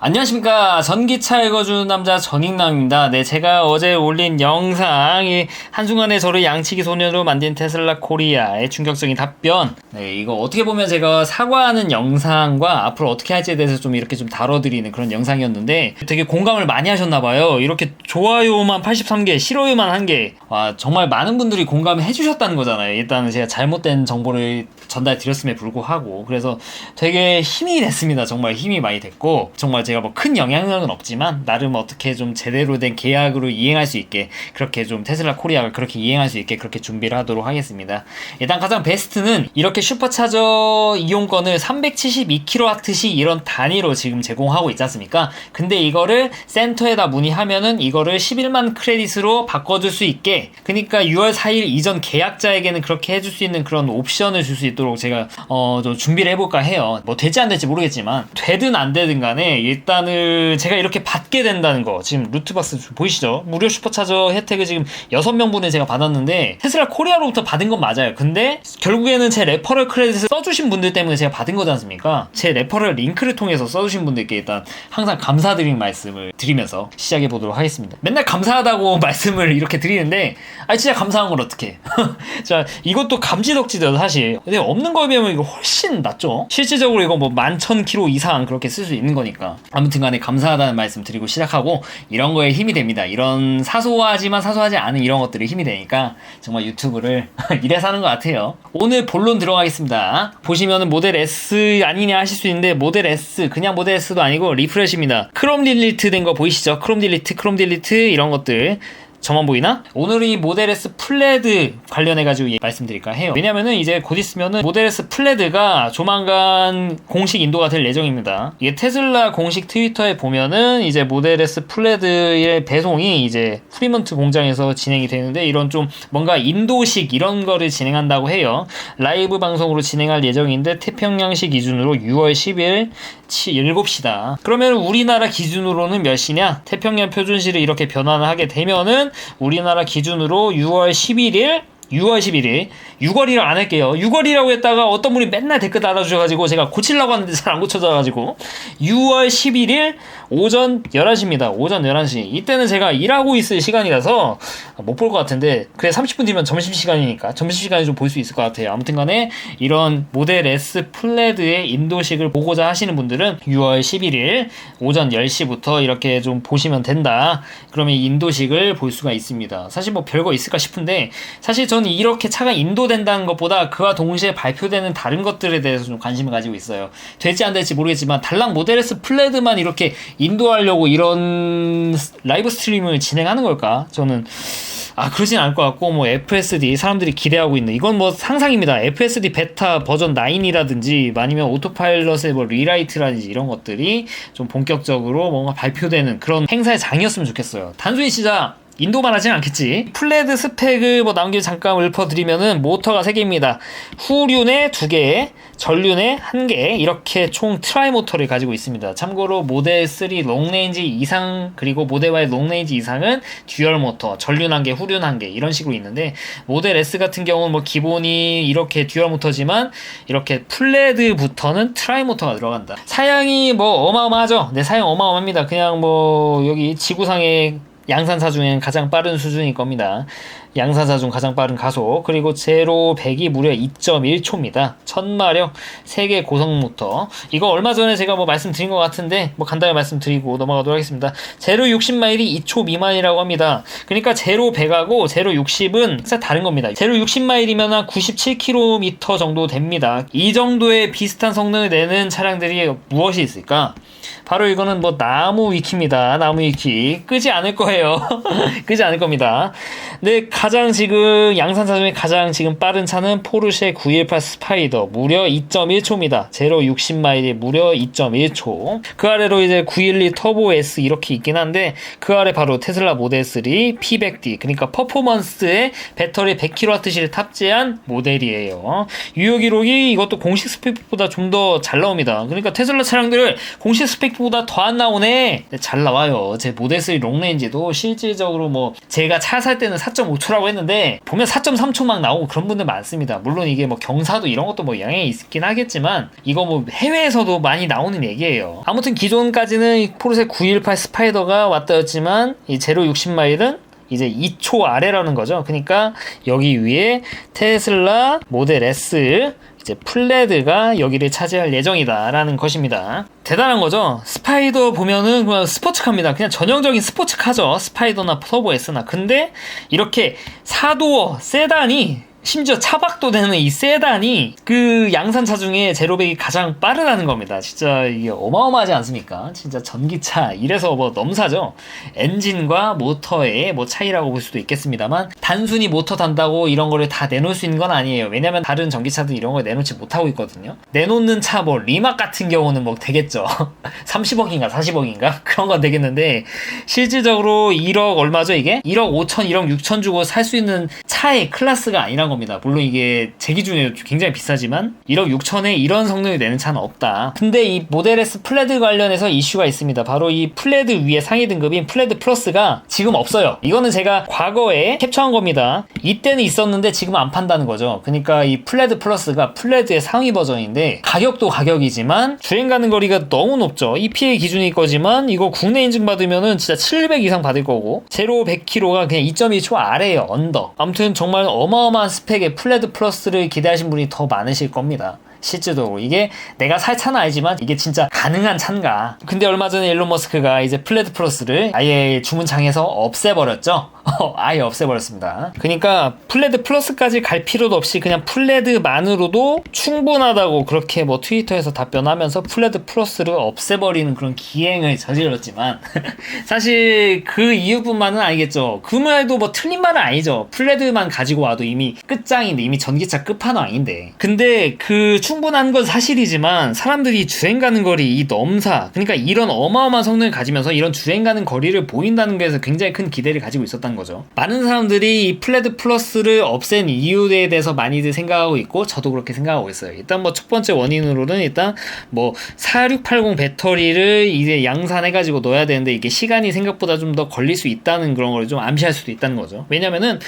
안녕하십니까. 전기차 읽어주는 남자 전익남입니다. 네, 제가 어제 올린 영상이 한순간에 저를 양치기 소년으로 만든 테슬라 코리아의 충격적인 답변. 네, 이거 어떻게 보면 제가 사과하는 영상과 앞으로 어떻게 할지에 대해서 좀 이렇게 좀 다뤄드리는 그런 영상이었는데 되게 공감을 많이 하셨나봐요. 이렇게 좋아요만 83개, 싫어요만 1개. 와, 정말 많은 분들이 공감을 해주셨다는 거잖아요. 일단은 제가 잘못된 정보를 전달드렸음에 불구하고. 그래서 되게 힘이 됐습니다. 정말 힘이 많이 됐고, 정말 제가 뭐 큰 영향력은 없지만 나름 어떻게 좀 제대로 된 계약으로 이행할 수 있게, 그렇게 좀 테슬라 코리아가 그렇게 이행할 수 있게 그렇게 준비를 하도록 하겠습니다. 일단 가장 베스트는 이렇게 슈퍼차저 이용권을 372kWh 이런 단위로 지금 제공하고 있지 않습니까? 근데 이거를 센터에다 문의하면은 이거를 11만 크레딧으로 바꿔줄 수 있게, 그러니까 6월 4일 이전 계약자에게는 그렇게 해줄 수 있는 그런 옵션을 줄 수 있도록 제가 좀 준비를 해볼까 해요. 뭐 될지 안 될지 모르겠지만 되든 안 되든 간에 일단은 제가 이렇게 받게 된다는 거, 지금 루트박스 보이시죠? 무료 슈퍼차저 혜택을 지금 6명분을 제가 받았는데 테슬라 코리아로부터 받은 건 맞아요. 근데 결국에는 제 레퍼럴 크레딧을 써주신 분들 때문에 제가 받은 거지 않습니까? 제 레퍼럴 링크를 통해서 써주신 분들께 일단 항상 감사드리는 말씀을 드리면서 시작해 보도록 하겠습니다. 맨날 감사하다고 말씀을 이렇게 드리는데 진짜 감사한 걸 어떡해. 자, 이것도 감지덕지죠 사실. 근데 없는 거에 비하면 이거 훨씬 낫죠. 실질적으로 이거 뭐 11,000km 이상 그렇게 쓸 수 있는 거니까. 아무튼 간에 감사하다는 말씀 드리고 시작하고, 이런 거에 힘이 됩니다. 이런 사소하지만 사소하지 않은 이런 것들이 힘이 되니까 정말 유튜브를 이래서 하는 것 같아요. 오늘 본론 들어가겠습니다. 보시면은 모델 S 아니냐 하실 수 있는데, 모델 S 그냥 모델 S도 아니고 리프레시입니다. 크롬 딜리트 된 거 보이시죠? 크롬 딜리트 이런 것들 저만 보이나? 오늘 이 모델 S 플레드 관련해가지고 말씀드릴까 해요. 왜냐면은 이제 곧 있으면은 모델 S 플레드가 조만간 공식 인도가 될 예정입니다. 이게 테슬라 공식 트위터에 보면은 이제 모델 S 플레드의 배송이 이제 프리먼트 공장에서 진행이 되는데, 이런 좀 뭔가 인도식 이런 거를 진행한다고 해요. 라이브 방송으로 진행할 예정인데 태평양시 기준으로 6월 10일 7시다. 그러면 우리나라 기준으로는 몇 시냐? 태평양 표준시를 이렇게 변환을 하게 되면은 우리나라 기준으로 6월이라고 안 할게요. 6월이라고 했다가 어떤 분이 맨날 댓글 달아주셔가지고 제가 고치려고 하는데 잘 안 고쳐져가지고 6월 11일 오전 11시입니다. 오전 11시. 이때는 제가 일하고 있을 시간이라서 못 볼 것 같은데, 그래 30분 뒤면 점심시간이니까 점심시간에 좀 볼 수 있을 것 같아요. 아무튼 간에 이런 모델 S 플레드의 인도식을 보고자 하시는 분들은 6월 11일 오전 10시부터 이렇게 좀 보시면 된다. 그러면 인도식을 볼 수가 있습니다. 사실 뭐 별거 있을까 싶은데, 사실 저는 이렇게 차가 인도된다는 것보다 그와 동시에 발표되는 다른 것들에 대해서 좀 관심을 가지고 있어요. 될지 안 될지 모르겠지만 달랑 모델 S 플레드만 이렇게 인도하려고 이런 라이브 스트림을 진행하는 걸까? 저는 그러진 않을 것 같고, 뭐 FSD 사람들이 기대하고 있는, 이건 뭐 상상입니다. FSD 베타 버전 9이라든지 아니면 오토파일럿의 뭐 리라이트라든지 이런 것들이 좀 본격적으로 뭔가 발표되는 그런 행사의 장이었으면 좋겠어요. 단순히 진짜 인도만 하진 않겠지. 플레드 스펙을 뭐 나온 김에 잠깐 읊어드리면은, 모터가 3개입니다. 후륜에 2개, 전륜에 1개, 이렇게 총 트라이 모터를 가지고 있습니다. 참고로 모델 3 롱레인지 이상, 그리고 모델 Y 롱레인지 이상은 듀얼 모터, 전륜 1개, 후륜 1개 이런 식으로 있는데, 모델 S 같은 경우는 뭐 기본이 이렇게 듀얼 모터지만 이렇게 플레드부터는 트라이 모터가 들어간다. 사양이 뭐 어마어마하죠. 네, 사양 어마어마합니다. 그냥 뭐 여기 지구상의 양산사 중엔 가장 빠른 수준일 겁니다. 양산사 중 가장 빠른 가속, 그리고 제로 100이 무려 2.1초입니다. 1000마력 3개 고성 모터. 이거 얼마 전에 제가 뭐 말씀드린 것 같은데 뭐 간단히 말씀드리고 넘어가도록 하겠습니다. 제로 60마일이 2초 미만이라고 합니다. 그러니까 제로 100하고 제로 60은 진짜 다른 겁니다. 제로 60마일이면 한 97km 정도 됩니다. 이 정도의 비슷한 성능을 내는 차량들이 무엇이 있을까? 바로 이거는 뭐 나무 위키입니다. 나무 위키. 끄지 않을 거예요. 끄지 않을 겁니다. 근데 가장 지금 양산사 중에 가장 지금 빠른 차는 포르쉐 918 스파이더, 무려 2.1초입니다. 제로 60마일이 무려 2.1초. 그 아래로 이제 912 터보 S 이렇게 있긴 한데, 그 아래 바로 테슬라 모델 3 P100D, 그러니까 퍼포먼스에 배터리 100kWh를 탑재한 모델이에요. 유효 기록이 이것도 공식 스펙보다 좀 더 잘 나옵니다. 그러니까 테슬라 차량들을 공식 스펙보다 더 안 나오네. 잘 나와요. 제 모델 3 롱레인지도 실질적으로 뭐 제가 차 살 때는 4.5초라고 했는데 보면 4.3초 막 나오고 그런 분들 많습니다. 물론 이게 뭐 경사도 이런 것도 뭐 영향이 있긴 하겠지만 이거 뭐 해외에서도 많이 나오는 얘기예요. 아무튼 기존까지는 포르쉐 918 스파이더가 왔다였지만 이 제로 60마일은 이제 2초 아래라는 거죠. 그러니까 여기 위에 테슬라 모델 S 이제 플레드가 여기를 차지할 예정이다라는 것입니다. 대단한 거죠. 스파이더 보면은 그냥 스포츠카입니다. 그냥 전형적인 스포츠카죠. 스파이더나 터보 S나. 근데 이렇게 4도어 세단이 심지어 차박도 되는 이 세단이 그 양산차 중에 제로백이 가장 빠르다는 겁니다. 진짜 이게 어마어마하지 않습니까? 진짜 전기차 이래서 뭐 넘사죠. 엔진과 모터의 뭐 차이라고 볼 수도 있겠습니다만 단순히 모터 단다고 이런 거를 다 내놓을 수 있는 건 아니에요. 왜냐면 다른 전기차들 이런 걸 내놓지 못하고 있거든요. 내놓는 차 뭐 리막 같은 경우는 뭐 되겠죠. 30억인가 40억인가 그런 건 되겠는데 실질적으로 1억 얼마죠 이게? 1억 5천 1억 6천 주고 살 수 있는 차의 클래스가 아니란 겁니다. 물론 이게 제 기준에 굉장히 비싸지만 1억 6천에 이런 성능을 내는 차는 없다. 근데 이 모델 S 플레드 관련해서 이슈가 있습니다. 바로 이 플레드 위에 상위 등급인 플레드 플러스가 지금 없어요. 이거는 제가 과거에 캡처한 겁니다. 이때는 있었는데 지금 안 판다는 거죠. 그러니까 이 플레드 플러스가 플레드의 상위 버전인데 가격도 가격이지만 주행 가는 거리가 너무 높죠. EPA 기준일 거지만 이거 국내 인증 받으면은 진짜 700 이상 받을 거고 제로 100km가 그냥 2.2초 아래에요. 언더. 아무튼 정말 어마어마한 스펙의 플레드 플러스를 기대하신 분이 더 많으실 겁니다. 실제로 이게 내가 살 차는 아니지만 이게 진짜 가능한 차인가. 근데 얼마 전에 일론 머스크가 이제 플레드 플러스를 아예 주문창에서 없애버렸죠. 아예 없애버렸습니다. 그러니까 플레드 플러스까지 갈 필요도 없이 그냥 플레드만으로도 충분하다고 그렇게 뭐 트위터에서 답변하면서 플레드 플러스를 없애버리는 그런 기행을 저질렀지만 사실 그 이유뿐만은 아니겠죠. 그 말도 뭐 틀린 말은 아니죠. 플레드만 가지고 와도 이미 끝장인데 이미 전기차 끝판왕인데 근데 그 충분한 건 사실이지만 사람들이 주행 가는 거리 이 넘사 그러니까 이런 어마어마한 성능을 가지면서 이런 주행 가는 거리를 보인다는 거에서 굉장히 큰 기대를 가지고 있었던 거죠. 많은 사람들이 이 플레드 플러스를 없앤 이유에 대해서 많이들 생각하고 있고 저도 그렇게 생각하고 있어요. 일단 뭐 첫 번째 원인으로는 일단 뭐 4680 배터리를 이제 양산해가지고 넣어야 되는데 이게 시간이 생각보다 좀 더 걸릴 수 있다는 그런 걸 좀 암시할 수도 있다는 거죠. 왜냐면은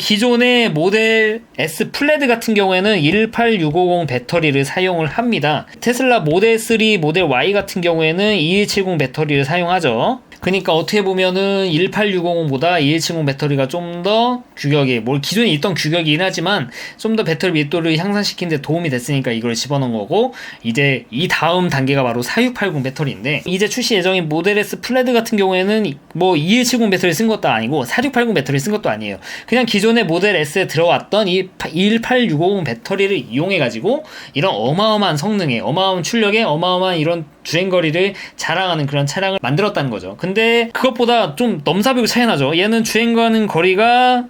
기존의 모델 S 플레드 같은 경우에는 18650 배터리를 사용을 합니다. 테슬라 모델 3, 모델 Y 같은 경우에는 2170 배터리를 사용하죠. 그러니까 어떻게 보면은 18650보다 2170 배터리가 좀 더 규격이 기존에 있던 규격이긴 하지만 좀 더 배터리 밀도를 향상시키는 데 도움이 됐으니까 이걸 집어넣은 거고 이제 이 다음 단계가 바로 4680 배터리인데 이제 출시 예정인 모델 S 플레드 같은 경우에는 뭐 2170 배터리 쓴 것도 아니고 4680 배터리 쓴 것도 아니에요. 그냥 기존의 모델 S에 들어왔던 이 18650 배터리를 이용해가지고 이런 어마어마한 성능에 어마어마한 출력에 어마어마한 이런 주행거리를 자랑하는 그런 차량을 만들었다는 거죠. 근데 그것보다 좀 넘사벽이 차이 나죠. 얘는 주행 가는 거리가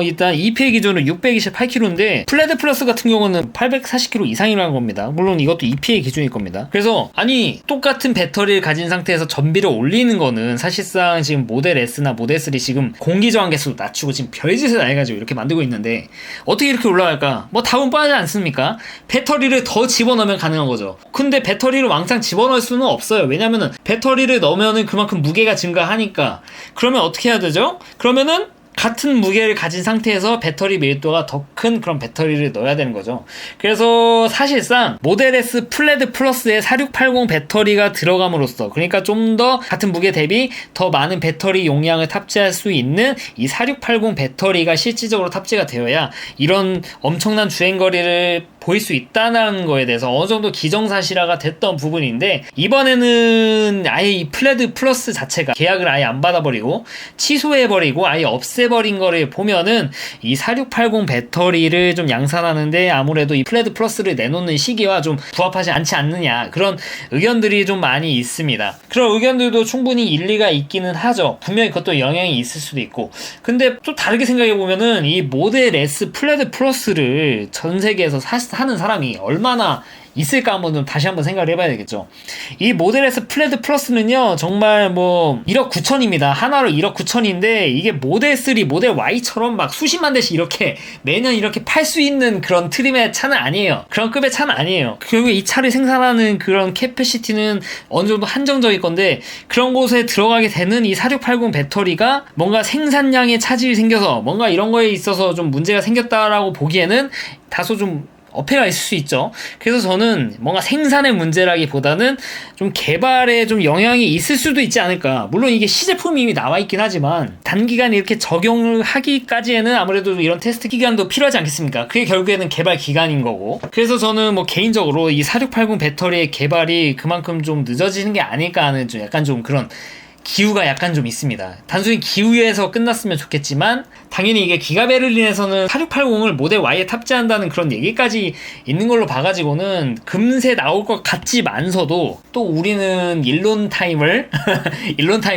일단 EPA 기준으로 628km인데 플레드 플러스 같은 경우는 840km 이상이라는 겁니다. 물론 이것도 EPA 기준일 겁니다. 그래서 아니 똑같은 배터리를 가진 상태에서 전비를 올리는 거는 사실상 지금 모델 S나 모델 3 지금 공기 저항 개수도 낮추고 지금 별짓을 다 해가지고 이렇게 만들고 있는데 어떻게 이렇게 올라갈까? 뭐 답은 뻔하지 않습니까? 배터리를 더 집어넣으면 가능한 거죠. 근데 배터리를 왕창 집어넣을 수는 없어요. 왜냐면은 배터리를 넣으면은 그만큼 무게가 증가하니까. 그러면 어떻게 해야 되죠? 그러면은 같은 무게를 가진 상태에서 배터리 밀도가 더 큰 그런 배터리를 넣어야 되는 거죠. 그래서 사실상 모델 S 플레드 플러스에 4680 배터리가 들어감으로써 그러니까 좀 더 같은 무게 대비 더 많은 배터리 용량을 탑재할 수 있는 이 4680 배터리가 실질적으로 탑재가 되어야 이런 엄청난 주행거리를 보일 수 있다는 거에 대해서 어느 정도 기정사실화가 됐던 부분인데 이번에는 아예 이 플레드 플러스 자체가 계약을 아예 안 받아버리고 취소해버리고 아예 없애버린 거를 보면은 이 4680 배터리를 좀 양산하는데 아무래도 이 플레드 플러스를 내놓는 시기와 좀 부합하지 않지 않느냐 그런 의견들이 좀 많이 있습니다. 그런 의견들도 충분히 일리가 있기는 하죠. 분명히 그것도 영향이 있을 수도 있고 근데 또 다르게 생각해보면은 이 모델 S 플레드 플러스를 전 세계에서 사실상 하는 사람이 얼마나 있을까 한번 다시 한번 생각을 해봐야 되겠죠. 이 모델 S 플레드 플러스는요 정말 뭐 1억 9천입니다. 하나로 1억 9천인데 이게 모델 3, 모델 Y처럼 막 수십만 대씩 이렇게 매년 이렇게 팔 수 있는 그런 트림의 차는 아니에요. 그런 급의 차는 아니에요. 결국에 이 차를 생산하는 그런 캐패시티는 어느 정도 한정적일 건데, 그런 곳에 들어가게 되는 이 4680 배터리가 뭔가 생산량에 차질이 생겨서 뭔가 이런 거에 있어서 좀 문제가 생겼다라고 보기에는 다소 좀 어폐가 있을 수 있죠. 그래서 저는 뭔가 생산의 문제라기보다는 좀 개발에 좀 영향이 있을 수도 있지 않을까. 물론 이게 시제품이 이미 나와 있긴 하지만 단기간에 이렇게 적용을 하기까지에는 아무래도 이런 테스트 기간도 필요하지 않겠습니까? 그게 결국에는 개발 기간인 거고. 그래서 저는 뭐 개인적으로 이 4680 배터리의 개발이 그만큼 좀 늦어지는 게 아닐까 하는 좀 약간 좀 그런 기우가 약간 좀 있습니다. 단순히 기우에서 끝났으면 좋겠지만 당연히 이게 기가베를린에서는 4680을 모델 Y에 탑재한다는 그런 얘기까지 있는 걸로 봐가지고는 금세 나올 것 같지만서도 또 우리는 일론 타임을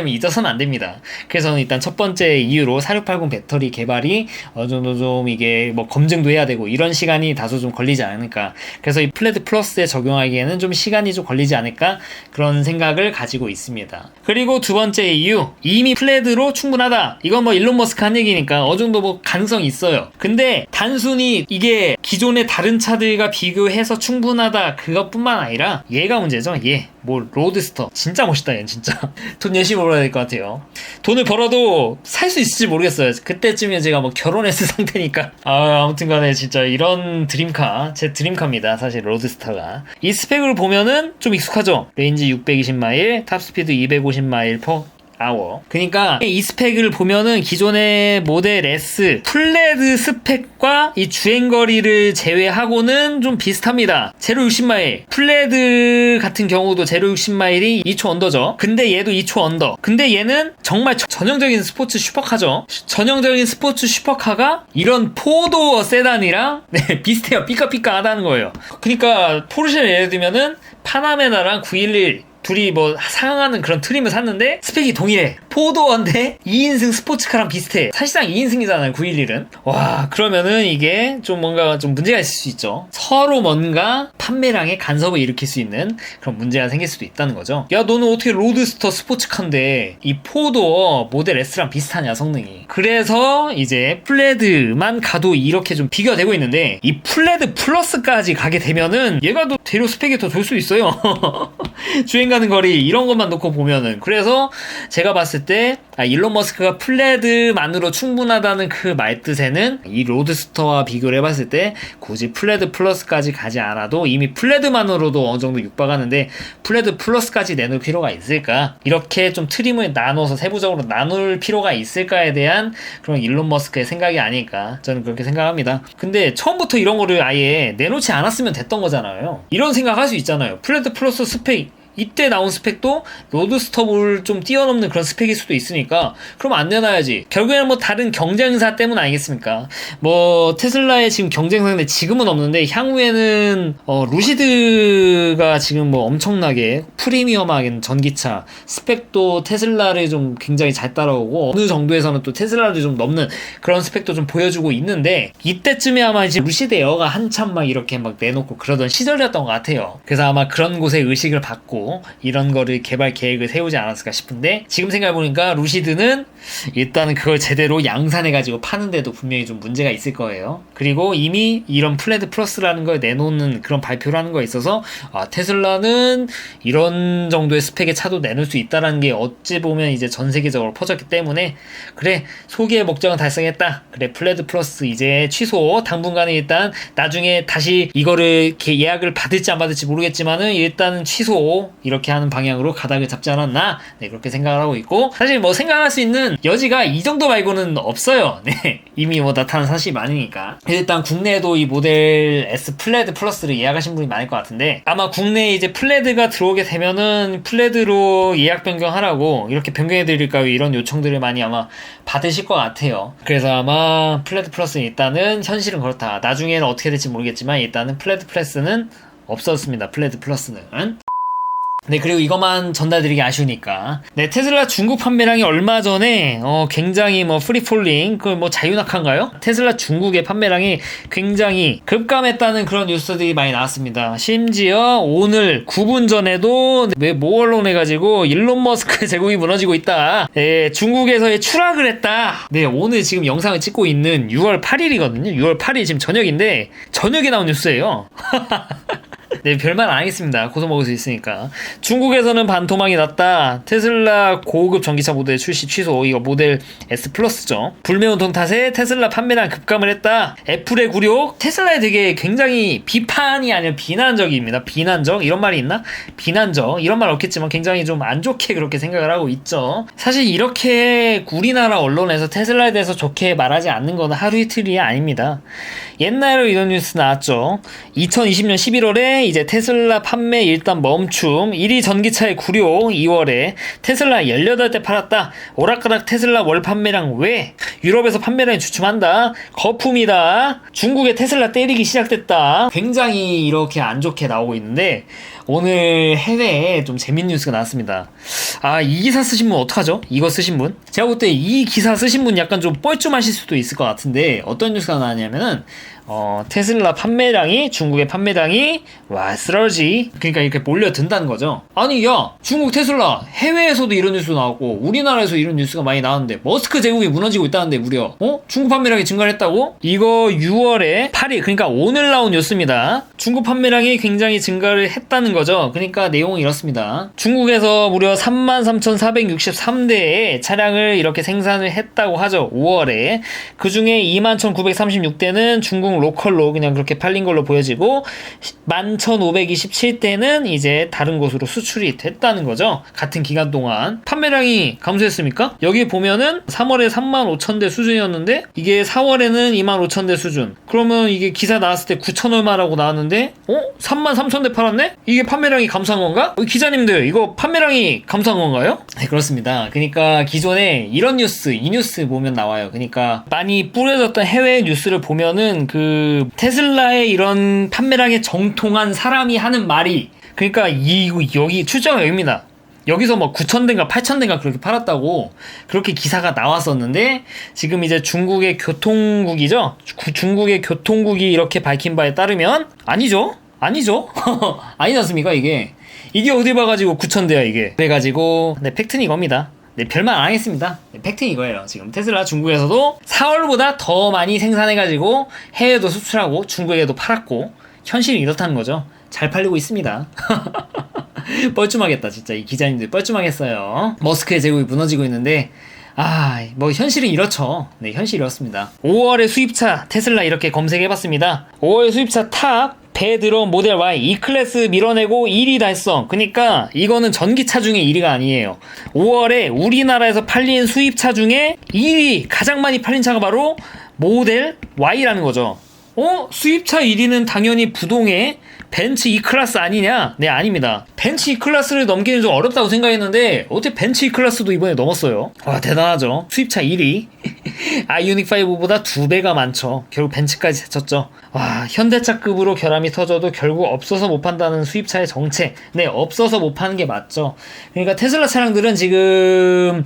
잊어서는 안 됩니다. 그래서 저는 일단 첫 번째 이유로 4680 배터리 개발이 어느 정도 좀 이게 뭐 검증도 해야 되고 이런 시간이 다소 좀 걸리지 않을까. 그래서 이 플레드 플러스에 적용하기에는 좀 시간이 좀 걸리지 않을까 그런 생각을 가지고 있습니다. 그리고 두 번째 이유, 이미 플레드로 충분하다. 이건 뭐 일론 머스크 한 얘기니까 어느 정도 뭐 가능성이 있어요. 근데 단순히 이게 기존의 다른 차들과 비교해서 충분하다 그것뿐만 아니라 얘가 문제죠. 뭐 로드스터 진짜 멋있다. 얘는 진짜 돈 열심히 벌어야 될 것 같아요. 돈을 벌어도 살 수 있을지 모르겠어요. 그때쯤에 제가 뭐 결혼했을 상태니까. 아무튼간에 진짜 이런 드림카, 제 드림카입니다. 사실 로드스터가. 이 스펙을 보면은 좀 익숙하죠. 레인지 620마일, 탑스피드 250마일 퍼 아워. 그러니까 이 스펙을 보면은 기존의 모델 S 플레드 스펙과 이 주행거리를 제외하고는 좀 비슷합니다. 제로 60마일. 플레드 같은 경우도 제로 60마일이 2초 언더죠. 근데 얘도 2초 언더. 근데 얘는 정말 전형적인 스포츠 슈퍼카죠. 전형적인 스포츠 슈퍼카가 이런 포도어 세단이랑 비슷해요. 삐까삐까하다는 거예요. 그러니까 포르쉐를 예를 들면은 파나메라랑 911 둘이 뭐 상응하는 그런 트림을 샀는데 스펙이 동일해. 포도어인데 2인승 스포츠카랑 비슷해. 사실상 2인승이잖아요 911은. 와, 그러면은 이게 좀 뭔가 좀 문제가 있을 수 있죠. 서로 뭔가 판매량에 간섭을 일으킬 수 있는 그런 문제가 생길 수도 있다는 거죠. 야, 너는 어떻게 로드스터 스포츠카인데 이 포도어 모델 S랑 비슷하냐 성능이. 그래서 이제 플레드만 가도 이렇게 좀 비교가 되고 있는데, 이 플레드 플러스까지 가게 되면은 얘가 더 대로 스펙이 더 좋을 수 있어요. 주행 가는 거리 이런 것만 놓고 보면은. 그래서 제가 봤을 때 일론 머스크가 플레드만으로 충분하다는 그 말뜻에는 이 로드스터와 비교를 해봤을 때 굳이 플레드 플러스까지 가지 않아도 이미 플레드만으로도 어느 정도 육박하는데 플레드 플러스까지 내놓을 필요가 있을까? 이렇게 좀 트림을 나눠서 세부적으로 나눌 필요가 있을까에 대한 그런 일론 머스크의 생각이 아닐까, 저는 그렇게 생각합니다. 근데 처음부터 이런 거를 아예 내놓지 않았으면 됐던 거잖아요. 이런 생각할 수 있잖아요. 플레드 플러스 스펙 이때 나온 스펙도 로드스터를 좀 뛰어넘는 그런 스펙일 수도 있으니까 그럼 안 내놔야지. 결국에는 뭐 다른 경쟁사 때문 아니겠습니까? 뭐 테슬라의 지금 경쟁사인데 지금은 없는데 향후에는 루시드가 지금 뭐 엄청나게 프리미엄하게 전기차 스펙도 테슬라를 좀 굉장히 잘 따라오고 어느 정도에서는 또 테슬라를 좀 넘는 그런 스펙도 좀 보여주고 있는데, 이때쯤에 아마 이제 루시드 에어가 한참 막 이렇게 막 내놓고 그러던 시절이었던 것 같아요. 그래서 아마 그런 곳에 의식을 받고 이런 거를 개발 계획을 세우지 않았을까 싶은데, 지금 생각해보니까 루시드는 일단은 그걸 제대로 양산해가지고 파는데도 분명히 좀 문제가 있을 거예요. 그리고 이미 이런 플레드 플러스라는 걸 내놓는 그런 발표를 하는 거에 있어서 테슬라는 이런 정도의 스펙의 차도 내놓을 수 있다는 게 어찌 보면 이제 전 세계적으로 퍼졌기 때문에, 그래 소기의 목적은 달성했다, 그래 플레드 플러스 이제 취소, 당분간은 일단 나중에 다시 이거를 이렇게 예약을 받을지 안 받을지 모르겠지만은 일단은 취소, 이렇게 하는 방향으로 가닥을 잡지 않았나, 그렇게 생각을 하고 있고, 사실 뭐 생각할 수 있는 여지가 이 정도 말고는 없어요. 이미 뭐 나타난 사실이 많으니까. 일단 국내에도 이 모델 S 플레드 플러스를 예약하신 분이 많을 것 같은데, 아마 국내에 이제 플레드가 들어오게 되면은 플레드로 예약 변경하라고 이렇게 변경해 드릴까요, 이런 요청들을 많이 아마 받으실 것 같아요. 그래서 아마 플레드 플러스는 일단은 현실은 그렇다, 나중에는 어떻게 될지 모르겠지만 일단은 플레드 플러스는 없었습니다. 플레드 플러스는. 네, 그리고 이것만 전달드리기 아쉬우니까. 네, 테슬라 중국 판매량이 얼마 전에 굉장히 프리폴링, 자유낙하인가요? 테슬라 중국의 판매량이 굉장히 급감했다는 그런 뉴스들이 많이 나왔습니다. 심지어 오늘 9분 전에도 뭐 언론해가지고 일론 머스크의 제국이 무너지고 있다. 네, 중국에서의 추락을 했다. 네, 오늘 지금 영상을 찍고 있는 6월 8일이거든요. 6월 8일 지금 저녁인데 저녁에 나온 뉴스예요. 네, 별말 안 하겠습니다. 고소 먹을 수 있으니까. 중국에서는 반토막이 났다. 테슬라 고급 전기차 모델 출시 취소. 이거 모델 S 플러스죠. 불매운동 탓에 테슬라 판매량 급감을 했다. 애플의 굴욕. 테슬라에 되게 굉장히 비판이 아니라 비난적입니다. 비난적? 이런 말이 있나? 비난적. 이런 말 없겠지만 굉장히 좀 안 좋게 그렇게 생각을 하고 있죠. 사실 이렇게 우리나라 언론에서 테슬라에 대해서 좋게 말하지 않는 건 하루 이틀이 아닙니다. 옛날에 이런 뉴스 나왔죠. 2020년 11월에 이제 테슬라 판매 일단 멈춤, 1위 전기차의 굴욕, 2월에 테슬라 18대 팔았다. 오락가락 테슬라 월 판매량 왜? 유럽에서 판매량이 주춤한다. 거품이다. 중국의 테슬라 때리기 시작됐다. 굉장히 이렇게 안 좋게 나오고 있는데 오늘 해외에 좀 재밌는 뉴스가 나왔습니다. 이 기사 쓰신 분 어떡하죠? 이거 쓰신 분? 제가 볼 때 이 기사 쓰신 분 약간 좀 뻘쭘하실 수도 있을 것 같은데 어떤 뉴스가 나왔냐면은 테슬라 판매량이 중국의 판매량이 쓰러지. 그러니까 이렇게 몰려든다는 거죠. 아니 야 중국 테슬라 해외에서도 이런 뉴스 나왔고 우리나라에서 이런 뉴스가 많이 나왔는데 머스크 제국이 무너지고 있다는데 무려 중국 판매량이 증가를 했다고? 이거 6월에 8일 그러니까 오늘 나온 뉴스입니다. 중국 판매량이 굉장히 증가를 했다는 거죠. 그러니까 내용은 이렇습니다. 중국에서 무려 33,463대의 차량을 이렇게 생산을 했다고 하죠. 5월에 그 중에 21,936대는 중국 로컬로 그냥 그렇게 팔린 걸로 보여지고 11,527대는 이제 다른 곳으로 수출이 됐다는 거죠. 같은 기간 동안 판매량이 감소했습니까? 여기 보면은 3월에 35,000대 수준이었는데 이게 4월에는 25,000대 수준. 그러면 이게 기사 나왔을 때 9,000 얼마라고 나왔는데 33,000대 팔았네? 이게 판매량이 감소한 건가? 기자님들 이거 판매량이 감소한 건가요? 네, 그렇습니다. 그러니까 기존에 이런 뉴스, 이 뉴스 보면 나와요. 그러니까 많이 뿌려졌던 해외 뉴스를 보면은 테슬라의 이런 판매량에 정통한 사람이 하는 말이 그러니까 여기 출처가 여기입니다. 여기서 9,000대인가 8,000대인가 그렇게 팔았다고 그렇게 기사가 나왔었는데 지금 이제 중국의 교통국이죠. 중국의 교통국이 이렇게 밝힌 바에 따르면 아니죠. 아니지 않습니까 이게 어디 봐가지고 9,000대야 이게. 그래가지고 팩트는 이겁니다. 네, 별말 안 하겠습니다. 네, 팩트는 이거예요. 지금 테슬라 중국에서도 4월보다 더 많이 생산해가지고 해외도 수출하고 중국에도 팔았고 현실이 이렇다는 거죠. 잘 팔리고 있습니다. 뻘쭘하겠다 진짜 이 기자님들 뻘쭘하겠어요. 머스크의 제국이 무너지고 있는데 현실은 이렇죠. 네, 현실이 이렇습니다. 5월의 수입차 테슬라 이렇게 검색해봤습니다. 5월 수입차 탑 배드론 모델 Y E클래스 밀어내고 1위 달성. 그러니까 이거는 전기차 중에 1위가 아니에요. 5월에 우리나라에서 팔린 수입차 중에 1위 가장 많이 팔린 차가 바로 모델 Y라는 거죠. 수입차 1위는 당연히 부동의 벤츠 E클래스 아니냐? 네, 아닙니다. 벤츠 E클래스를 넘기는 좀 어렵다고 생각했는데 어떻게 벤츠 E클래스도 이번에 넘었어요. 와, 대단하죠. 수입차 1위. 아이오닉 5보다 2배가 많죠. 결국 벤츠까지 제쳤죠. 와, 현대차급으로 결함이 터져도 결국 없어서 못 판다는 수입차의 정체. 네, 없어서 못 파는 게 맞죠. 그러니까 테슬라 차량들은 지금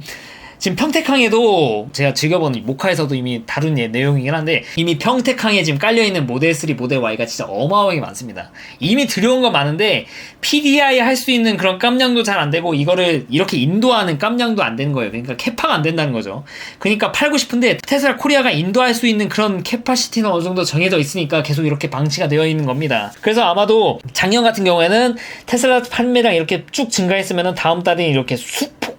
평택항에도 제가 즐겨본 모카에서도 이미 다룬 내용이긴 한데 이미 평택항에 지금 깔려있는 모델3, 모델 Y가 진짜 어마어마하게 많습니다. 이미 들여온 거 많은데 PDI 할 수 있는 그런 깜냥도 잘 안 되고 이거를 이렇게 인도하는 깜냥도 안 되는 거예요. 그러니까 캐파가 안 된다는 거죠. 그러니까 팔고 싶은데 테슬라 코리아가 인도할 수 있는 그런 캐파시티는 어느 정도 정해져 있으니까 계속 이렇게 방치가 되어 있는 겁니다. 그래서 아마도 작년 같은 경우에는 테슬라 판매량 이렇게 쭉 증가했으면 다음 달에 이렇게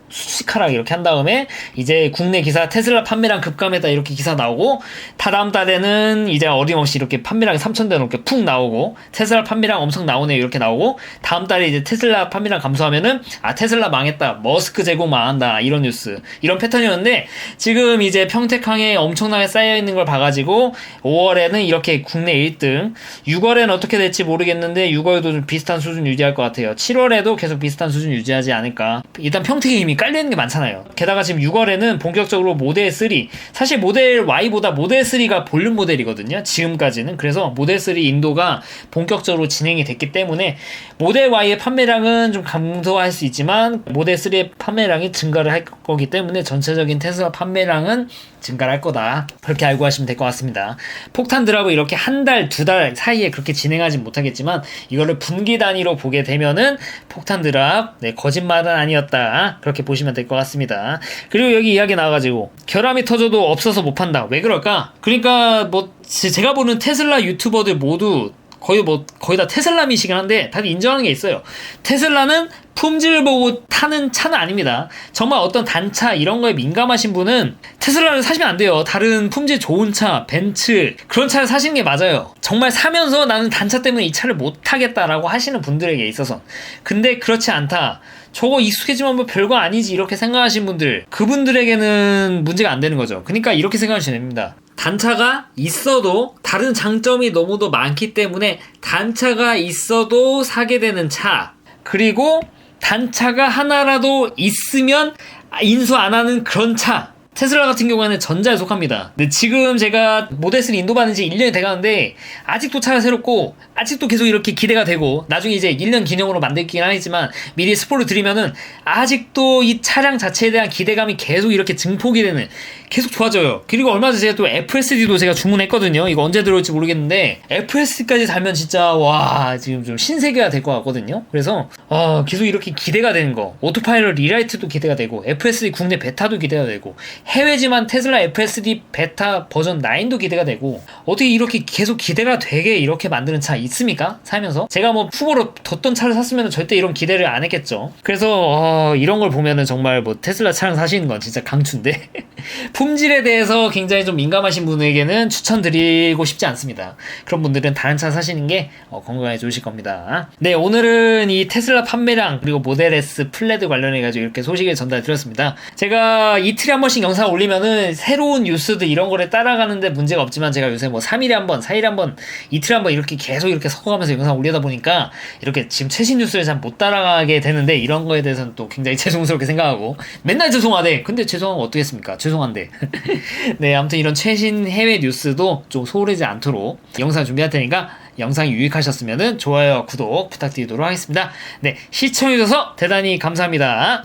수식하락 이렇게 한 다음에 이제 국내 기사 테슬라 판매량 급감했다 이렇게 기사 나오고 다다음 달에는 이제 어림없이 이렇게 판매량이 3,000대 넘게 푹 나오고 테슬라 판매량 엄청 나오네 이렇게 나오고 다음 달에 이제 테슬라 판매량 감소하면은 테슬라 망했다 머스크 제국 망한다 이런 뉴스 이런 패턴이었는데 지금 이제 평택항에 엄청나게 쌓여있는 걸 봐가지고 5월에는 이렇게 국내 1등 6월에는 어떻게 될지 모르겠는데 6월도 좀 비슷한 수준 유지할 것 같아요. 7월에도 계속 비슷한 수준 유지하지 않을까. 일단 평택의 힘이 이미 깔려있는 게 많잖아요. 게다가 지금 6월에는 본격적으로 모델 3, 사실 모델 Y보다 모델 3가 볼륨 모델이거든요, 지금까지는. 그래서 모델 3 인도가 본격적으로 진행이 됐기 때문에 모델 Y의 판매량은 좀 감소할 수 있지만 모델 3의 판매량이 증가를 할 거기 때문에 전체적인 테슬라 판매량은 증가를 할 거다, 그렇게 알고 하시면 될 것 같습니다. 폭탄 드랍을 이렇게 한 달, 두 달 사이에 그렇게 진행하진 못하겠지만 이거를 분기 단위로 보게 되면은 폭탄 드랍, 거짓말은 아니었다, 그렇게 보시면 될 것 같습니다. 그리고 여기 이야기 나와가지고 결함이 터져도 없어서 못 판다, 왜 그럴까? 그러니까 뭐 제가 보는 테슬라 유튜버들 모두 거의 다 테슬라미시긴 한데 다들 인정하는 게 있어요. 테슬라는 품질 보고 타는 차는 아닙니다. 정말 어떤 단차 이런 거에 민감하신 분은 테슬라를 사시면 안 돼요. 다른 품질 좋은 차, 벤츠 그런 차를 사시는 게 맞아요. 정말 사면서 나는 단차 때문에 이 차를 못 타겠다라고 하시는 분들에게 있어서. 근데 그렇지 않다, 저거 익숙해지면 뭐 별거 아니지, 이렇게 생각하시는 분들, 그분들에게는 문제가 안 되는 거죠. 그러니까 이렇게 생각하시면 됩니다. 단차가 있어도 다른 장점이 너무도 많기 때문에 단차가 있어도 사게 되는 차, 그리고 단차가 하나라도 있으면 인수 안 하는 그런 차, 테슬라 같은 경우에는 전자에 속합니다. 근데 지금 제가 모델3 인도받은 지 1년이 돼가는데 아직도 차가 새롭고 아직도 계속 이렇게 기대가 되고, 나중에 이제 1년 기념으로 만들긴 하겠지만 미리 스포를 드리면은 아직도 이 차량 자체에 대한 기대감이 계속 이렇게 증폭이 되는, 계속 좋아져요. 그리고 얼마 전에 제가 또 FSD도 제가 주문했거든요. 이거 언제 들어올지 모르겠는데 FSD까지 달면 진짜 와, 지금 좀 신세계가 될 것 같거든요. 그래서 계속 이렇게 기대가 되는 거, 오토파일럿 리라이트도 기대가 되고 FSD 국내 베타도 기대가 되고, 해외지만 테슬라 FSD 베타 버전 9도 기대가 되고, 어떻게 이렇게 계속 기대가 되게 이렇게 만드는 차 있습니까? 살면서 제가 뭐 후보로 뒀던 차를 샀으면 절대 이런 기대를 안 했겠죠. 그래서 이런 걸 보면은 정말 뭐 테슬라 차량 사시는 건 진짜 강추인데 품질에 대해서 굉장히 좀 민감하신 분에게는 추천드리고 싶지 않습니다. 그런 분들은 다른 차 사시는 게 건강에 좋으실 겁니다. 네, 오늘은 이 테슬라 판매량 그리고 모델 S 플레드 관련해가지고 이렇게 소식을 전달드렸습니다. 제가 이틀에 한 번씩 영상 올리면은 새로운 뉴스들 이런 거를 따라가는데 문제가 없지만, 제가 요새 뭐 3일에 한 번, 4일에 한 번, 이틀에 한 번 이렇게 계속 이렇게 섞어가면서 영상 올리다 보니까 이렇게 지금 최신 뉴스를 잘 못 따라가게 되는데, 이런 거에 대해서는 또 굉장히 죄송스럽게 생각하고, 맨날 죄송하대. 근데 죄송하면 어떻겠습니까? 죄송한데. 네, 아무튼 이런 최신 해외 뉴스도 좀 소홀하지 않도록 영상 준비할 테니까 영상이 유익하셨으면 좋아요, 구독 부탁드리도록 하겠습니다. 네, 시청해주셔서 대단히 감사합니다.